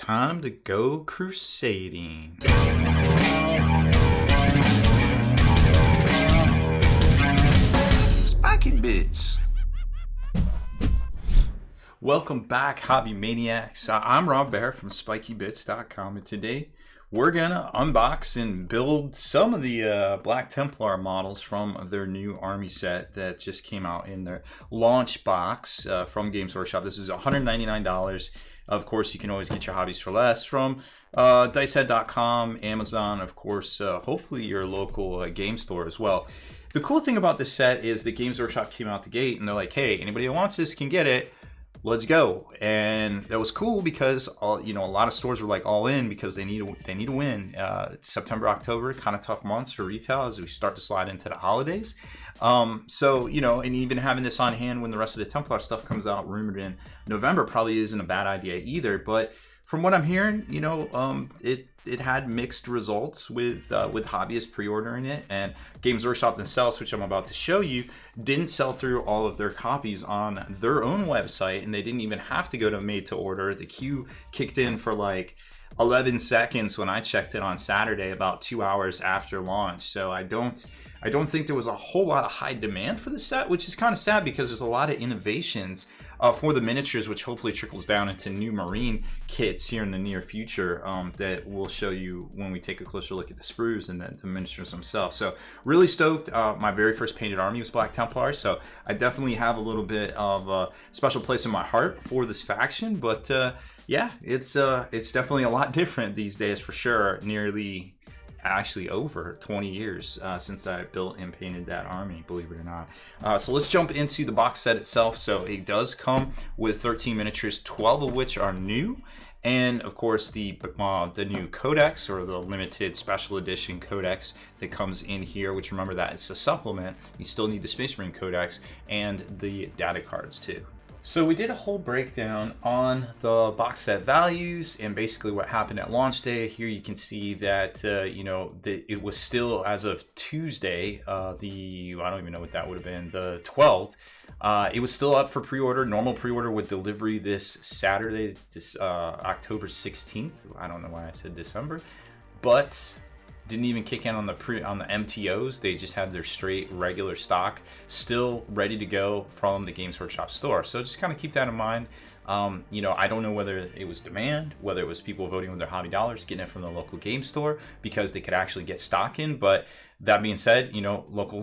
time to go crusading. Spiky Bits. Welcome back, Hobby Maniacs. I'm Rob Bear from SpikyBits.com, and today we're gonna unbox and build some of the Black Templar models from their new army set that just came out in their launch box from Games Workshop. This is $199. Of course, you can always get your hobbies for less from dicehead.com, Amazon, of course, hopefully your local game store as well. The cool thing about this set is that Games Workshop came out the gate and they're like, hey, anybody who wants this can get it. Let's go. And that was cool because a lot of stores were like all in because they need to win. September, October, kind of tough months for retail as we start to slide into the holidays. And even having this on hand when the rest of the Templar stuff comes out rumored in November probably isn't a bad idea either. But from what I'm hearing, it had mixed results with hobbyists pre-ordering it, and Games Workshop themselves, which I'm about to show you, didn't sell through all of their copies on their own website, and they didn't even have to go to made to order. The queue kicked in for like 11 seconds when I checked it on Saturday, about 2 hours after launch. So I don't think there was a whole lot of high demand for the set, which is kind of sad because there's a lot of innovations for the miniatures, which hopefully trickles down into new marine kits here in the near future that we'll show you when we take a closer look at the sprues and the miniatures themselves. So really stoked. My very first painted army was Black Templars, so I definitely have a little bit of a special place in my heart for this faction. But yeah, it's definitely a lot different these days for sure. Nearly actually over 20 years since I built and painted that army, believe it or not. So let's jump into the box set itself. So it does come with 13 miniatures, 12 of which are new, and of course the new codex, or the limited special edition codex that comes in here, which, remember that it's a supplement. You still need the Space Marine codex and the data cards too. So we did a whole breakdown on the box set values and basically what happened at launch day. Here you can see that it was still, as of Tuesday, I don't even know what that would have been, the 12th. It was still up for pre-order, normal pre-order with delivery this Saturday, October 16th. I don't know why I said December, but didn't even kick in on the MTOs. They just had their straight regular stock still ready to go from the Games Workshop store. So just kind of keep that in mind. I don't know whether it was demand, whether it was people voting with their hobby dollars, getting it from the local game store because they could actually get stock in. But that being said, local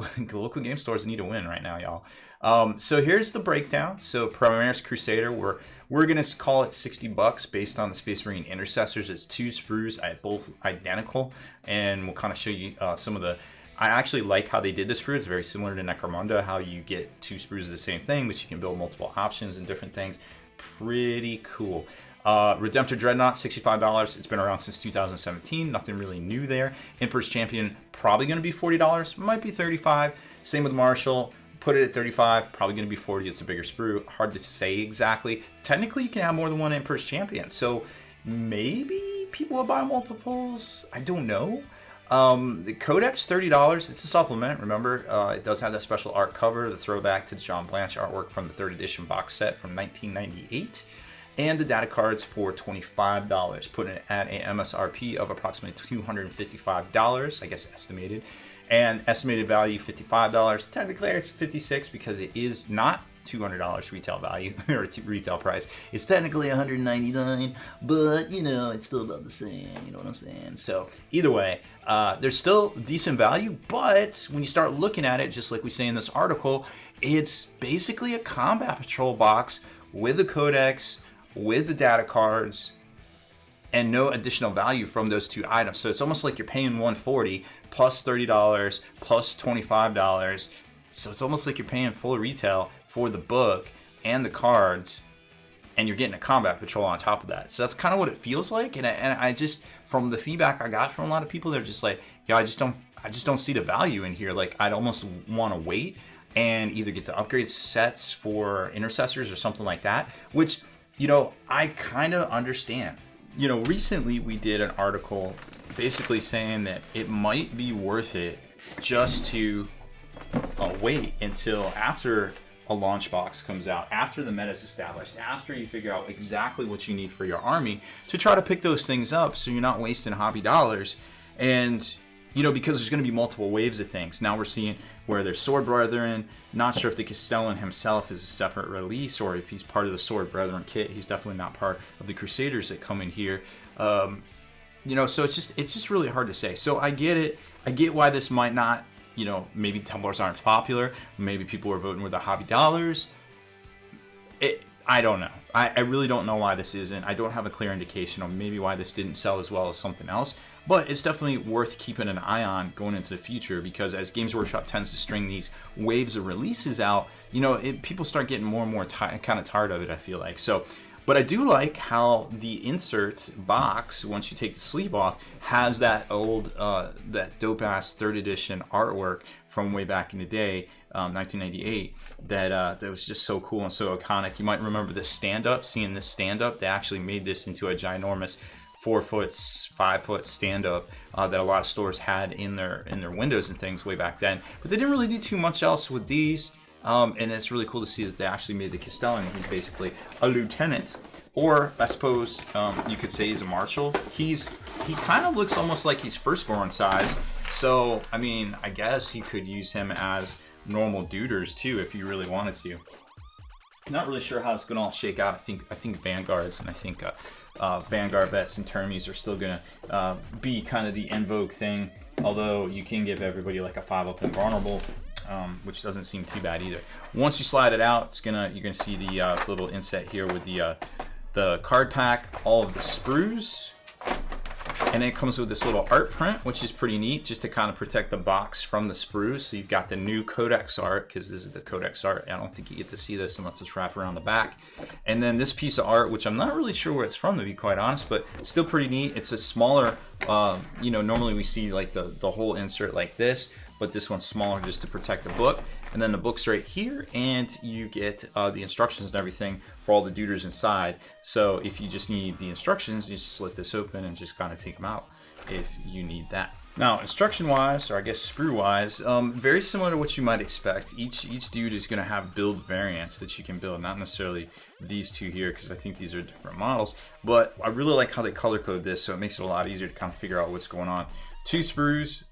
game stores need to win right now, y'all. So here's the breakdown. So Primaris Crusader, we're gonna call it $60 based on the Space Marine Intercessors. It's two sprues, both identical, and we'll kind of show you some of the. I actually like how they did this sprue. It's very similar to Necromunda, how you get two sprues of the same thing, but you can build multiple options and different things. Pretty cool. Redemptor Dreadnought, $65. It's been around since 2017. Nothing really new there. Emperor's Champion, probably going to be $40. Might be $35. Same with Marshall. Put it at $35. Probably going to be $40. It's a bigger sprue. Hard to say exactly. Technically, you can have more than one Emperor's Champion. So maybe people will buy multiples. I don't know. The Codex, $30. It's a supplement. Remember, it does have that special art cover, the throwback to John Blanche artwork from the 3rd edition box set from 1998. And the data cards for $25, putting it at an MSRP of approximately $255, I guess estimated. And estimated value $55. Technically it's $56 because it is not $200 retail value or retail price. It's technically $199, but it's still about the same. You know what I'm saying? So either way, there's still decent value, but when you start looking at it, just like we say in this article, it's basically a combat patrol box with the codex, with the data cards, and no additional value from those two items. So it's almost like you're paying $140 plus $30 plus $25. So it's almost like you're paying full retail for the book and the cards, and you're getting a combat patrol on top of that. So that's kind of what it feels like. And I just, from the feedback I got from a lot of people, they're just like, yeah, I just don't see the value in here. Like, I'd almost want to wait and either get the upgrade sets for intercessors or something like that, which, I kind of understand. Recently we did an article basically saying that it might be worth it just to wait until after a launch box comes out, after the meta is established, after you figure out exactly what you need for your army, to try to pick those things up so you're not wasting hobby dollars. And you know, because there's going to be multiple waves of things. Now we're seeing where there's Sword Brethren. Not sure if the Castellan himself is a separate release or if he's part of the Sword Brethren kit. He's definitely not part of the Crusaders that come in here. You know, so it's just really hard to say. So I get it. I get why this might not, you know, maybe Templars aren't popular. Maybe people are voting with their hobby dollars. I don't know. I really don't know why this isn't. I don't have a clear indication of maybe why this didn't sell as well as something else. But it's definitely worth keeping an eye on going into the future, because as Games Workshop tends to string these waves of releases out, you know, people start getting more and more kind of tired of it, I feel like. So, but I do like how the insert box, once you take the sleeve off, has that old, that dope-ass 3rd edition artwork from way back in the day, 1998, that was just so cool and so iconic. You might remember this stand-up, seeing this stand-up. They actually made this into a ginormous 4-foot, 5-foot stand-up that a lot of stores had in their windows and things way back then. But they didn't really do too much else with these. And it's really cool to see that they actually made the Castellan. He's basically a lieutenant, or I suppose you could say he's a marshal. He kind of looks almost like he's firstborn size. So I mean, I guess he could use him as normal duders too if you really wanted to. Not really sure how it's gonna all shake out. I think Vanguards and I think Vanguard vets and Termies are still gonna be kind of the en vogue thing. Although you can give everybody like a 5-up invulnerable. Which doesn't seem too bad either. Once you slide it out, you're gonna see the little inset here with the card pack, all of the sprues, and then it comes with this little art print, which is pretty neat, just to kind of protect the box from the sprues. So you've got the new Codex art, because this is the Codex art. I don't think you get to see this unless it's wrapped around the back. And then this piece of art, which I'm not really sure where it's from, to be quite honest, but still pretty neat. It's a smaller, you know, normally we see like the whole insert like this, but this one's smaller just to protect the book. And then the book's right here, and you get the instructions and everything for all the duders inside. So if you just need the instructions, you just slit this open and just kind of take them out if you need that. Now, instruction-wise, or I guess sprue-wise, very similar to what you might expect. Each dude is going to have build variants that you can build, not necessarily these two here, because I think these are different models. But I really like how they color code this, so it makes it a lot easier to kind of figure out what's going on. 2 sprues,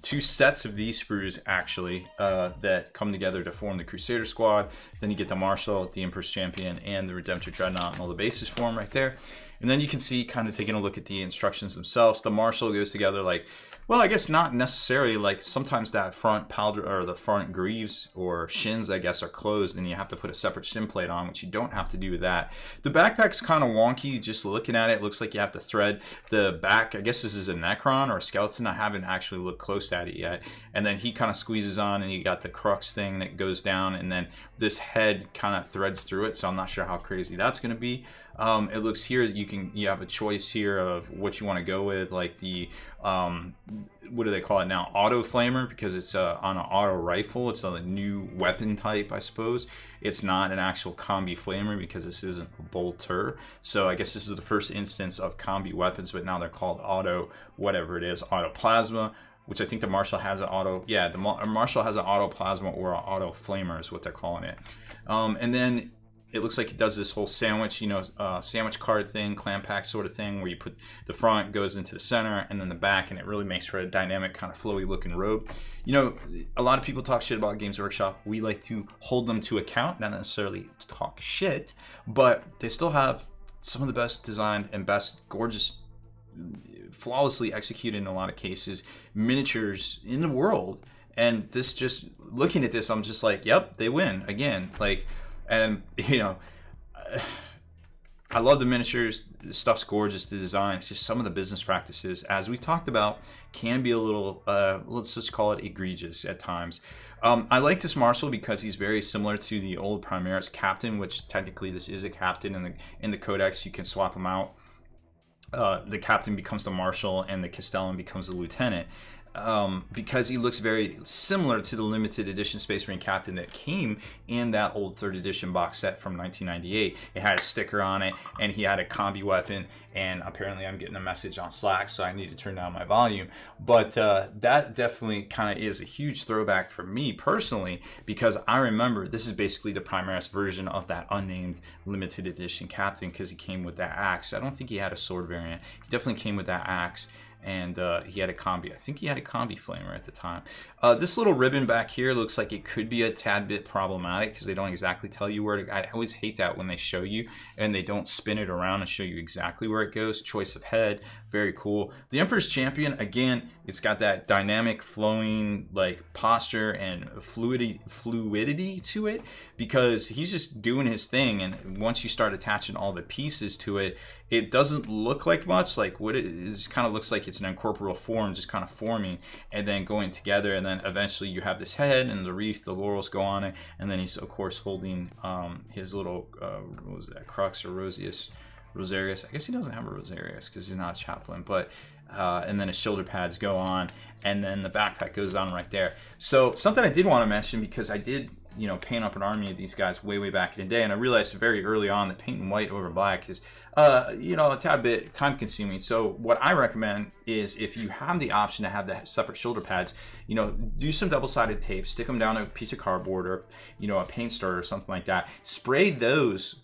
2 sets of these sprues actually that come together to form the Crusader squad. Then you get the Marshal, the Emperor's Champion, and the Redemptor Dreadnought, and all the bases form right there. And then you can see, kind of taking a look at the instructions themselves, the Marshal goes together like, well, I guess not necessarily. Like sometimes that front powder or the front greaves or shins, I guess, are closed, and you have to put a separate shin plate on, which you don't have to do with that. The backpack's kind of wonky. Just looking at it, it looks like you have to thread the back. I guess this is a Necron or a skeleton. I haven't actually looked close at it yet. And then he kind of squeezes on, and you got the crux thing that goes down, and then this head kind of threads through it. So I'm not sure how crazy that's going to be. It looks here that you have a choice here of what you want to go with, like the what do they call it now, auto flamer, because it's on an auto rifle. It's a new weapon type, I suppose. It's not an actual combi flamer because this isn't a bolter. So I guess this is the first instance of combi weapons, but now they're called auto whatever it is, auto plasma, which I think the Marshal has an auto, yeah, the Marshal has an auto plasma or an auto flamer is what they're calling it. And then it looks like it does this whole sandwich, you know, sandwich card thing, clam pack sort of thing, where you put the front goes into the center and then the back, and it really makes for a dynamic, kind of flowy looking robe. You know, a lot of people talk shit about Games Workshop. We like to hold them to account, not necessarily to talk shit, but they still have some of the best designed and best gorgeous, flawlessly executed in a lot of cases, miniatures in the world. And this, just looking at this, I'm just like, yep, they win again. Like, and you know, I love the miniatures. The stuff's gorgeous. The design. It's just some of the business practices, as we talked about, can be a little, let's just call it egregious at times. I like this Marshal because he's very similar to the old Primaris Captain, which technically this is a Captain in the Codex. You can swap them out. The Captain becomes the Marshal, and the Castellan becomes the Lieutenant. because he looks very similar to the limited edition Space Marine Captain that came in that old 3rd edition box set from 1998. It had a sticker on it, and he had a combi weapon, and apparently I'm getting a message on Slack, so I need to turn down my volume. But that definitely kind of is a huge throwback for me personally, because I remember this is basically the Primaris version of that unnamed limited edition Captain, because he came with that axe. I don't think he had a sword variant. He definitely came with that axe. And he had a combi. I think he had a combi flamer at the time. This little ribbon back here looks like it could be a tad bit problematic because they don't exactly tell you where to. I always hate that when they show you and they don't spin it around and show you exactly where it goes. Choice of head, very cool. The Emperor's Champion, again, it's got that dynamic flowing like posture and fluidity to it, because he's just doing his thing, and once you start attaching all the pieces to it, it doesn't look like much. Like what it is, kind of looks like it's an incorporeal form just kind of forming and then going together, and then eventually you have this head and the wreath, the laurels go on it, and then he's of course holding his little what was that, crux or rosarius. I guess he doesn't have a rosarius because he's not a chaplain, but and then his shoulder pads go on, and then the backpack goes on right there. So something I did want to mention, because I did paint up an army of these guys way back in the day, and I realized very early on that painting white over black is a tad bit time consuming. So what I recommend is, if you have the option to have the separate shoulder pads, do some double-sided tape, stick them down a piece of cardboard or a paint starter or something like that, spray those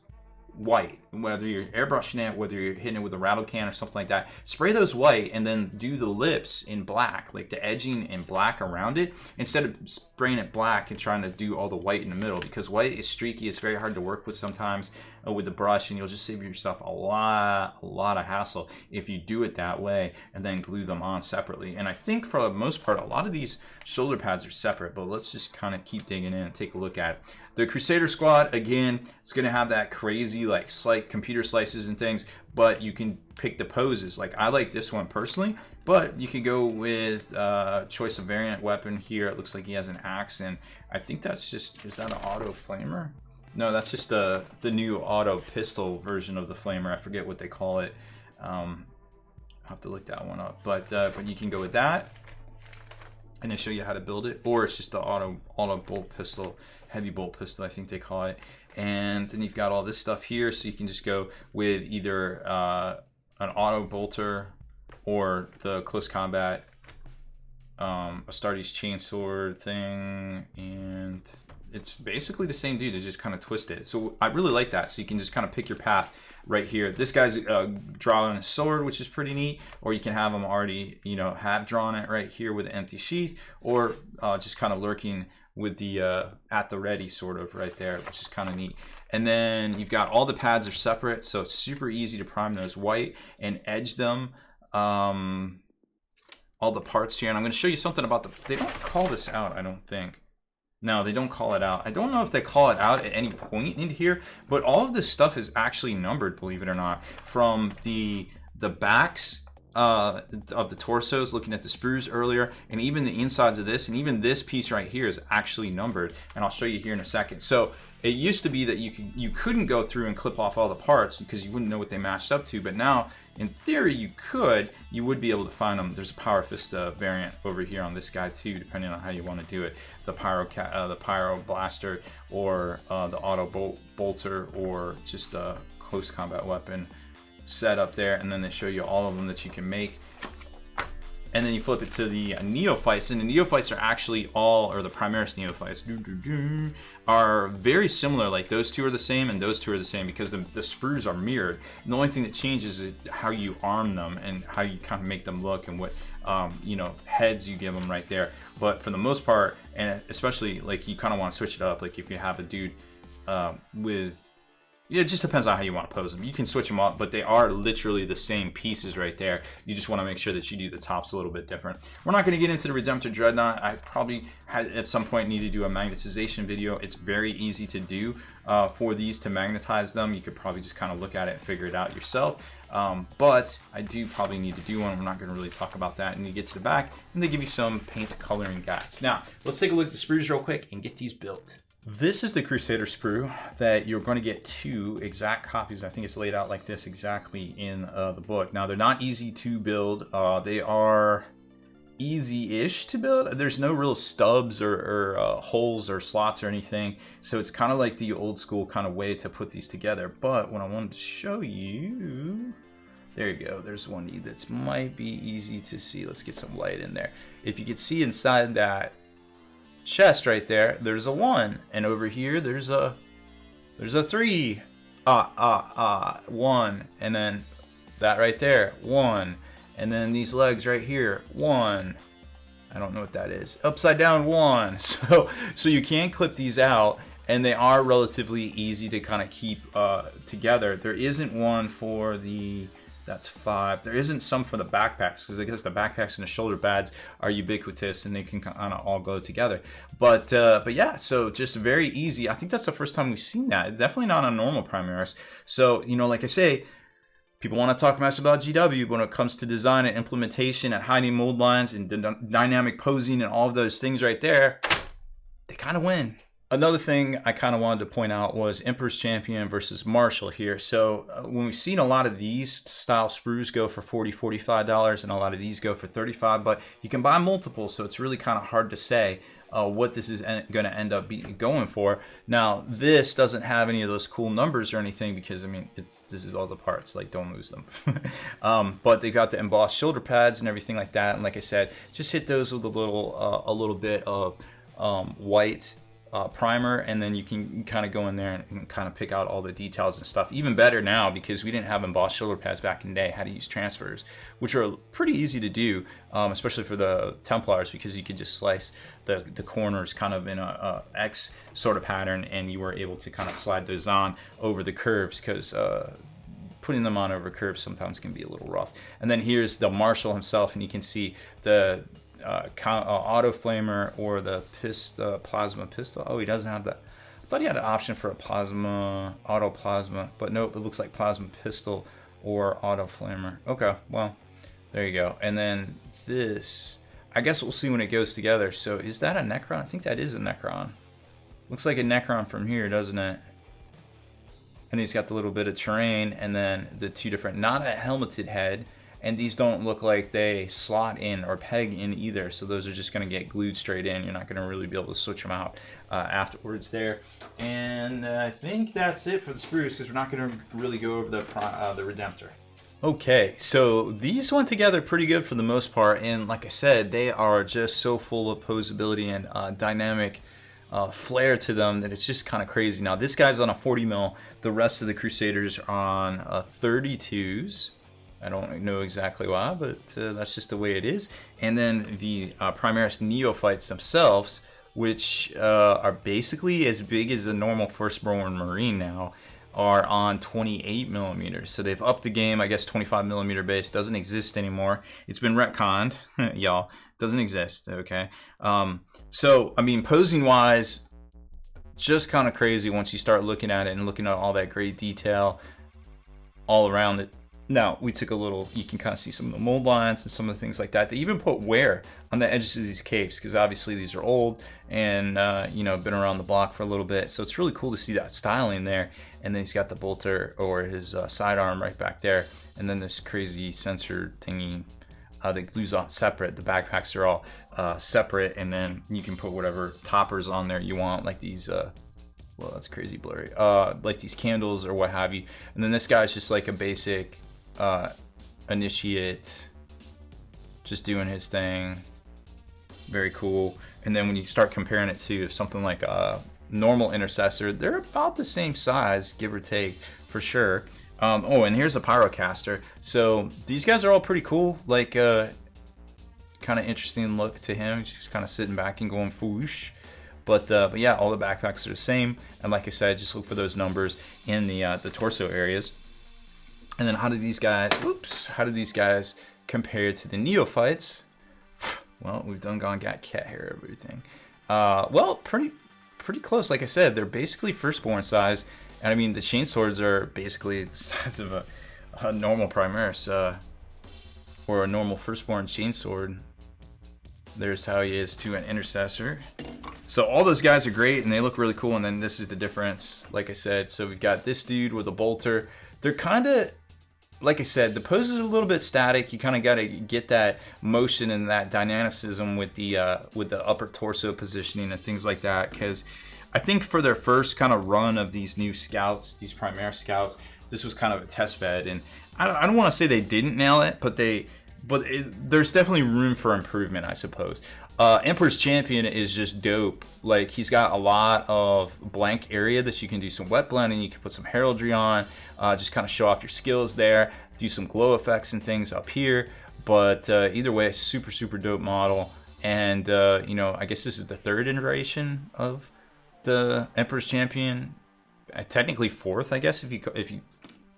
white, whether you're airbrushing it, whether you're hitting it with a rattle can or something like that, spray those white, and then do the lips in black, like the edging in black around it, instead of spraying it black and trying to do all the white in the middle, because white is streaky. It's very hard to work with sometimes with the brush, and you'll just save yourself a lot of hassle if you do it that way and then glue them on separately. And I think for the most part, a lot of these shoulder pads are separate, but let's just kind of keep digging in and take a look at it. The Crusader Squad, again, it's going to have that crazy like computer slices and things, but you can pick the poses. Like I like this one personally, but you can go with choice of variant weapon here. It looks like he has an axe, and I think that's just, is that an auto flamer? No, that's just the new auto pistol version of the flamer. I forget what they call it. I'll have to look that one up, but you can go with that, and they show you how to build it, or it's just the auto bolt pistol, heavy bolt pistol, I think they call it. And then you've got all this stuff here, so you can just go with either an auto bolter or the close combat Astartes chainsword thing, and it's basically the same dude. It's just kind of twisted. So I really like that. So you can just kind of pick your path right here. This guy's drawing a sword, which is pretty neat. Or you can have him already, have drawn it right here with an empty sheath, or just kind of lurking with the at the ready sort of right there, which is kind of neat. And then you've got all the pads are separate, so it's super easy to prime those white and edge them. All the parts here, and I'm going to show you something about they don't call this out, I don't think. No, they don't call it out. I don't know if they call it out at any point in here, but all of this stuff is actually numbered, believe it or not. From the backs of the torsos, looking at the sprues earlier, and even the insides of this, and even this piece right here is actually numbered, and I'll show you here in a second. So it used to be that you couldn't go through and clip off all the parts because you wouldn't know what they matched up to, but now in theory you would be able to find them. There's a Pyro Fist variant over here on this guy too, depending on how you want to do it. The Pyro Blaster, or the Auto Bolter, or just a close combat weapon set up there, and then they show you all of them that you can make. And then you flip it to the neophytes, and the neophytes are actually all, or the Primaris neophytes, are very similar. Like those two are the same, and those two are the same, because the sprues are mirrored. And the only thing that changes is how you arm them and how you kind of make them look, and what heads you give them right there. But for the most part, and especially like you kind of want to switch it up, like if you have a dude with, it just depends on how you want to pose them. You can switch them up, but they are literally the same pieces right there. You just want to make sure that you do the tops a little bit different. We're not going to get into the Redemptor Dreadnought. I probably at some point need to do a magnetization video. It's very easy to do for these, to magnetize them. You could probably just kind of look at it and figure it out yourself. But I do probably need to do one. We're not going to really talk about that. And you get to the back, and they give you some paint coloring guides. Now, let's take a look at the sprues real quick and get these built. This is the Crusader sprue that you're going to get 2 exact copies. I think it's laid out like this exactly in the book. Now, they're not easy to build. They are easy-ish to build. There's no real stubs or holes or slots or anything, so it's kind of like the old school kind of way to put these together. But what I wanted to show you, there you go, there's one that might be easy to see. Let's get some light in there. If you can see inside that chest right there, there's a 1, and over here there's a 3. 1, and then that right there, 1. And then these legs right here, 1. I don't know what that is. Upside down 1. So you can clip these out, and they are relatively easy to kind of keep together. There isn't one for the, that's 5. There isn't some for the backpacks, because I guess the backpacks and the shoulder pads are ubiquitous and they can kind of all go together. But yeah, so just very easy. I think that's the first time we've seen that. It's definitely not on normal Primaris. So, you know, like I say, people want to talk mess about GW, but when it comes to design and implementation and hiding mold lines and dynamic posing and all of those things right there, they kind of win. Another thing I kind of wanted to point out was Emperor's Champion versus Marshall here. So when we've seen a lot of these style sprues go for $40, $45, and a lot of these go for $35, but you can buy multiple, so it's really kind of hard to say what this is going to end up going for. Now, this doesn't have any of those cool numbers or anything, because I mean, this is all the parts, like, don't lose them. But they got the embossed shoulder pads and everything like that, and like I said, just hit those with a little bit of white primer, and then you can kind of go in there and kind of pick out all the details and stuff. Even better now, because we didn't have embossed shoulder pads back in the day, how to use transfers, which are pretty easy to do, especially for the Templars, because you could just slice the corners kind of in a X sort of pattern, and you were able to kind of slide those on over the curves, because putting them on over curves sometimes can be a little rough. And then here's the Marshall himself, and you can see the auto flamer or the plasma pistol. Oh, he doesn't have that. I thought he had an option for a auto plasma, but nope, it looks like plasma pistol or auto flamer. Okay, well, there you go. And then this, I guess we'll see when it goes together. So is that a Necron? I think that is a Necron. Looks like a Necron from here, doesn't it? And he's got the little bit of terrain, and then the two different, not a helmeted head. And these don't look like they slot in or peg in either, so those are just going to get glued straight in. You're not going to really be able to switch them out afterwards there. And I think that's it for the sprues, because we're not going to really go over the Redemptor. Okay, so these went together pretty good for the most part, and like I said, they are just so full of posability and dynamic flair to them that it's just kind of crazy. Now, this guy's on a 40 mil. The rest of the Crusaders are on 32s. I don't know exactly why, but that's just the way it is. And then the Primaris Neophytes themselves, which are basically as big as a normal Firstborn Marine now, are on 28 millimeters. So they've upped the game. I guess 25 millimeter base doesn't exist anymore. It's been retconned, y'all. Doesn't exist, okay? So, I mean, posing-wise, just kind of crazy once you start looking at it and looking at all that great detail all around it. Now, we took a little, you can kind of see some of the mold lines and some of the things like that. They even put wear on the edges of these capes, because obviously these are old and, you know, been around the block for a little bit. So it's really cool to see that styling there. And then he's got the bolter or his sidearm right back there. And then this crazy sensor thingy that glues on separate. The backpacks are all separate. And then you can put whatever toppers on there you want, like these, well, that's crazy blurry, like these candles or what have you. And then this guy's just like a basic initiate, just doing his thing. Very cool. And then when you start comparing it to something like a normal intercessor, they're about the same size, give or take, for sure. Oh, and here's a pyrocaster. So these guys are all pretty cool. Like kind of interesting look to him. He's just kind of sitting back and going foosh. But yeah, all the backpacks are the same. And like I said, just look for those numbers in the torso areas. And then how do these guys compare to the Neophytes? Well, we've got cat hair, everything. Well, pretty close. Like I said, they're basically firstborn size. And I mean, the chainswords are basically the size of a normal Primaris, or a normal firstborn chainsword. There's how he is to an intercessor. So all those guys are great, and they look really cool. And then this is the difference, like I said. So we've got this dude with a bolter. They're kind of like I said, the pose is a little bit static. You kind of got to get that motion and that dynamicism with the upper torso positioning and things like that. Because I think for their first kind of run of these new scouts, these Primaris scouts, this was kind of a test bed. And I don't want to say they didn't nail it, but there's definitely room for improvement, I suppose. Emperor's Champion is just dope. Like, he's got a lot of blank area that you can do some wet blending. You can put some heraldry on, just kind of show off your skills there, do some glow effects and things up here. But either way, super, super dope model. And, you know, I guess this is the third iteration of the Emperor's Champion. Technically fourth, I guess, if you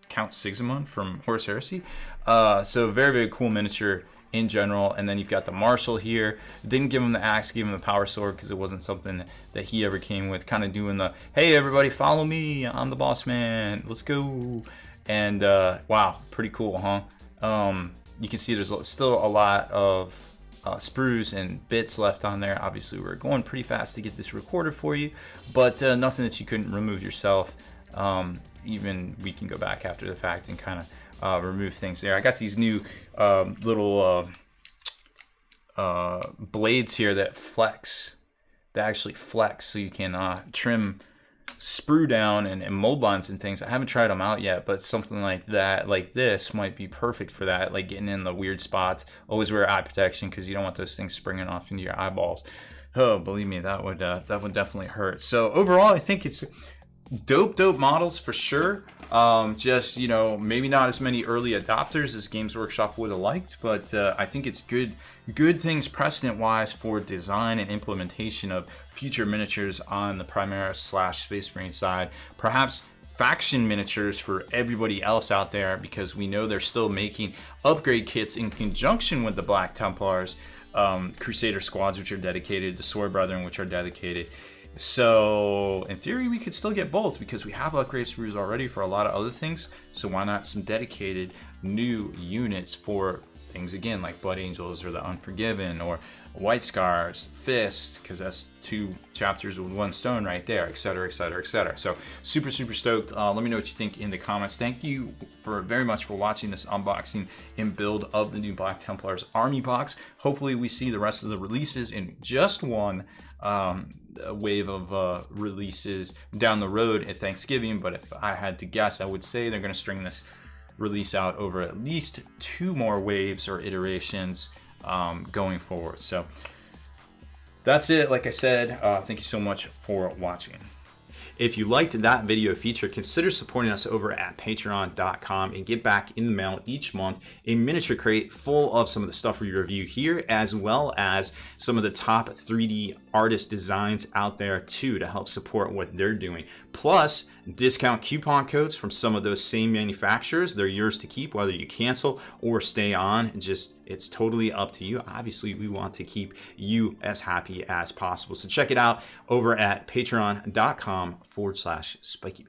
count Sigismund from Horus Heresy. So very, very cool miniature in general. And then you've got the Marshal here. Didn't give him the axe, gave him the power sword because it wasn't something that he ever came with. Kind of doing the, hey everybody, follow me, I'm the boss man, let's go. And wow, pretty cool, huh? You can see there's still a lot of sprues and bits left on there. Obviously we're going pretty fast to get this recorded for you, but nothing that you couldn't remove yourself. Even we can go back after the fact and kind of remove things there. I got these new little blades here that actually flex, so you can trim sprue down and mold lines and things. I haven't tried them out yet, but something like that, like this, might be perfect for that, like getting in the weird spots. Always wear eye protection because you don't want those things springing off into your eyeballs. Oh, believe me, that would definitely hurt. So overall, I think it's dope models for sure. Just, you know, maybe not as many early adopters as Games Workshop would have liked, but I think it's good things precedent wise for design and implementation of future miniatures on the Primaris / Space Marine side. Perhaps faction miniatures for everybody else out there, because we know they're still making upgrade kits in conjunction with the Black Templars, Crusader squads, which are dedicated, the Sword Brethren, which are dedicated. So in theory we could still get both, because we have upgrade sprues already for a lot of other things. So why not some dedicated new units for things, again, like Blood Angels or the Unforgiven or White Scars, Fists, because that's 2 chapters with 1 stone right there, etc, etc, etc. So super stoked. Let me know what you think in the comments. Thank you very much for watching this unboxing and build of the new Black Templars Army Box. Hopefully we see the rest of the releases in just one wave of releases down the road at Thanksgiving. But if I had to guess, I would say they're going to string this release out over at least 2 more waves or iterations going forward. So that's it. Like I said, thank you so much for watching. If you liked that video feature, consider supporting us over at patreon.com and get back in the mail each month a miniature crate full of some of the stuff we review here, as well as some of the top 3D artist designs out there too, to help support what they're doing. Plus discount coupon codes from some of those same manufacturers. They're yours to keep, whether you cancel or stay on. It's totally up to you. Obviously, we want to keep you as happy as possible. So check it out over at patreon.com/spikybits.